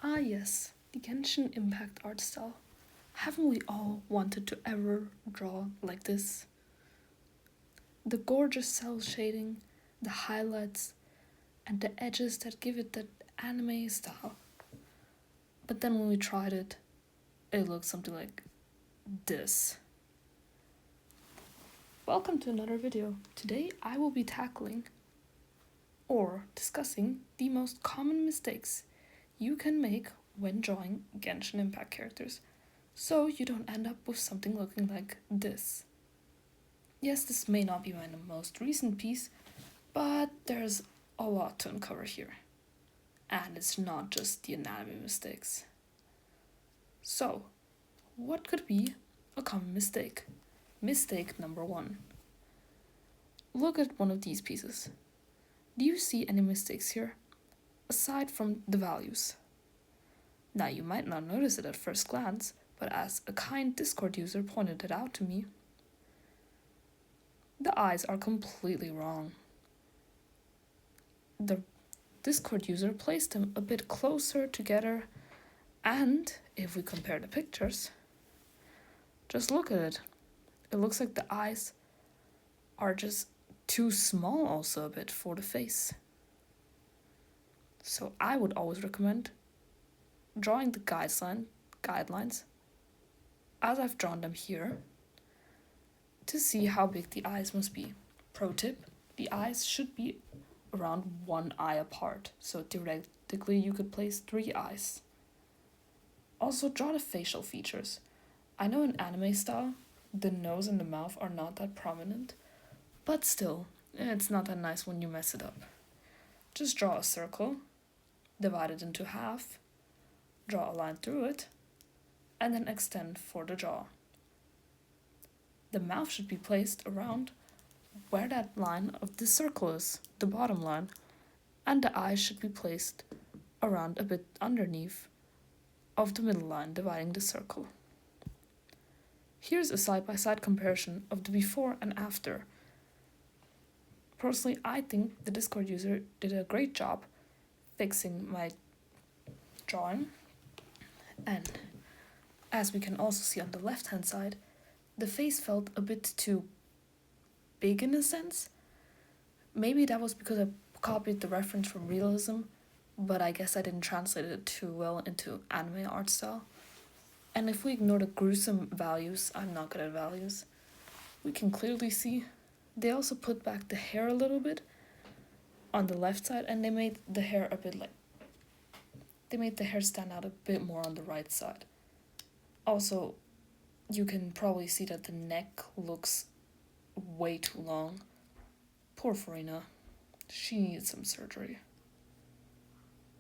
Ah yes, the Genshin Impact art style. Haven't we all wanted to ever draw like this? The gorgeous cell shading, the highlights, and the edges that give it that anime style. But then when we tried it, it looked something like this. Welcome to another video. Today I will be tackling or discussing the most common mistakes you can make when drawing Genshin Impact characters, so you don't end up with something looking like this. Yes, this may not be my most recent piece, but there's a lot to uncover here. And it's not just the anatomy mistakes. So, what could be a common mistake? Mistake number 1. Look at one of these pieces. Do you see any mistakes here? Aside from the values. Now, you might not notice it at first glance, but as a kind Discord user pointed it out to me, the eyes are completely wrong. The Discord user placed them a bit closer together, and if we compare the pictures, just look at it. It looks like the eyes are just too small also a bit for the face. So I would always recommend drawing the guidelines as I've drawn them here to see how big the eyes must be. Pro tip, the eyes should be around one eye apart, so theoretically you could place 3 eyes. Also draw the facial features. I know in anime style, the nose and the mouth are not that prominent, but still, it's not that nice when you mess it up. Just draw a circle, divide it into half, draw a line through it, and then extend for the jaw. The mouth should be placed around where that line of the circle is, the bottom line, and the eyes should be placed around a bit underneath of the middle line dividing the circle. Here's a side-by-side comparison of the before and after. Personally, I think the Discord user did a great job fixing my drawing, and as we can also see on the left hand side, the face felt a bit too big in a sense. Maybe that was because I copied the reference from realism, but I guess I didn't translate it too well into anime art style. And if we ignore the gruesome values, I'm not good at values, we can clearly see they also put back the hair a little bit on the left side, and they made the hair stand out a bit more on the right side. Also, you can probably see that the neck looks way too long. Poor Farina. She needs some surgery.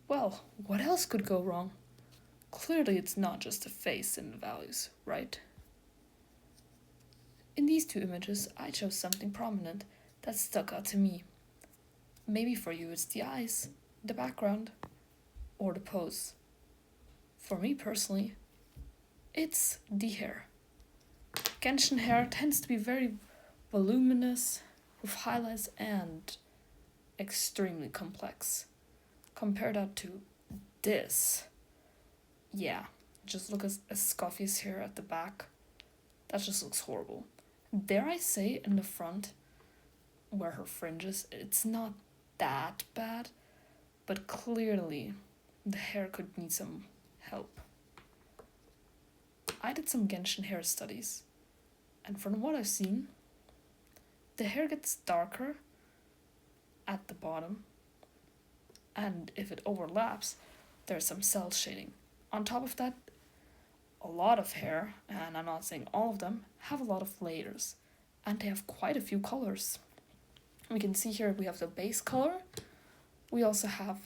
Well, what else could go wrong? Clearly it's not just the face and the values, right? In these 2 images, I chose something prominent that stuck out to me. Maybe for you it's the eyes, the background, or the pose. For me personally, it's the hair. Genshin hair tends to be very voluminous, with highlights and extremely complex. Compare that to this. Yeah, just look at Scoffy's hair at the back. That just looks horrible. Dare I say, in the front, where her fringes, it's not that bad, but clearly the hair could need some help. I did some Genshin hair studies, and from what I've seen, the hair gets darker at the bottom, and if it overlaps, there's some cell shading. On top of that, a lot of hair, and I'm not saying all of them, have a lot of layers, and they have quite a few colors. We can see here we have the base color, we also have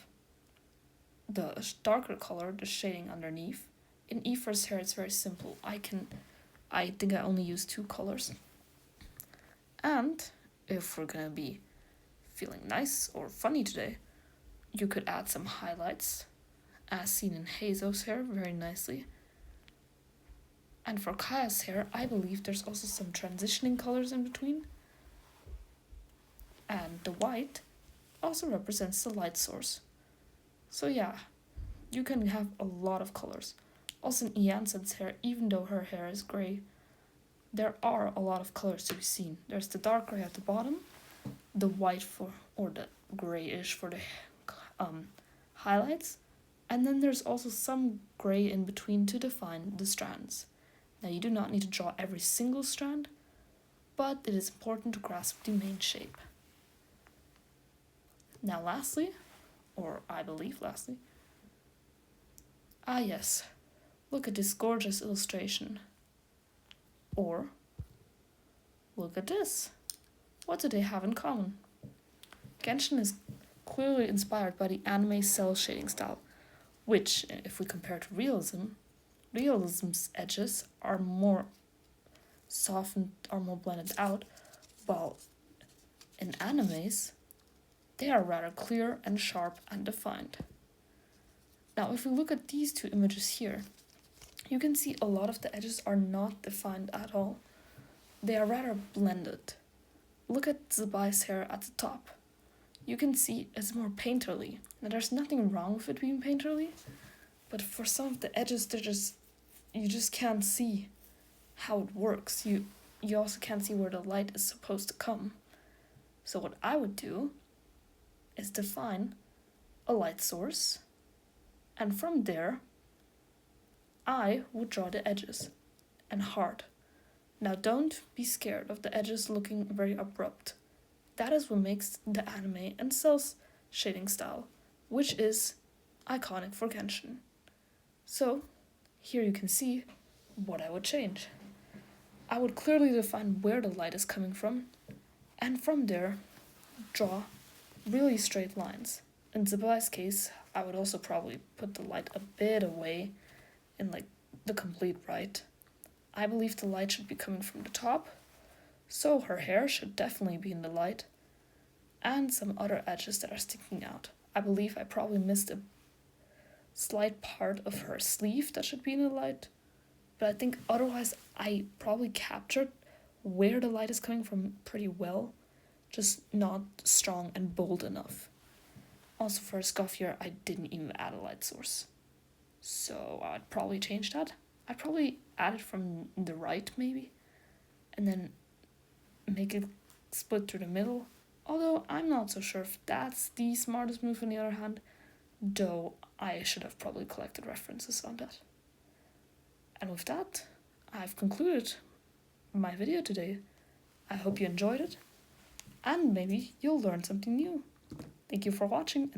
the darker color, the shading underneath. In Aoife's hair it's very simple. I think I only use 2 colors. And if we're gonna be feeling nice or funny today, you could add some highlights, as seen in Hazo's hair very nicely. And for Kaya's hair, I believe there's also some transitioning colors in between. And the white also represents the light source. So yeah, you can have a lot of colors. Also in Ianson's hair, even though her hair is grey, there are a lot of colors to be seen. There's the dark grey at the bottom, the white or the greyish for the highlights, and then there's also some grey in between to define the strands. Now you do not need to draw every single strand, but it is important to grasp the main shape. Now lastly, or I believe lastly, yes, look at this gorgeous illustration. Or, look at this. What do they have in common? Genshin is clearly inspired by the anime cell shading style, which, if we compare to realism's edges are more softened, are more blended out, while in animes, they are rather clear and sharp and defined. Now, if we look at these two images here, you can see a lot of the edges are not defined at all. They are rather blended. Look at Zabai's hair at the top. You can see it's more painterly. Now, there's nothing wrong with it being painterly, but for some of the edges, you just can't see how it works. You also can't see where the light is supposed to come. So what I would do is define a light source, and from there, I would draw the edges, and hard. Now don't be scared of the edges looking very abrupt. That is what makes the anime and cell's shading style, which is iconic for Genshin. So, here you can see what I would change. I would clearly define where the light is coming from, and from there, draw really straight lines. In Zabai's case, I would also probably put the light a bit away in like the complete right. I believe the light should be coming from the top, so her hair should definitely be in the light, and some other edges that are sticking out. I believe I probably missed a slight part of her sleeve that should be in the light, but I think otherwise I probably captured where the light is coming from pretty well, just not strong and bold enough. Also for a scarf here, I didn't even add a light source, so I'd probably change that. I'd probably add it from the right maybe, and then make it split through the middle, although I'm not so sure if that's the smartest move on the other hand, though I should have probably collected references on that. And with that, I've concluded my video today. I hope you enjoyed it, and maybe you'll learn something new. Thank you for watching.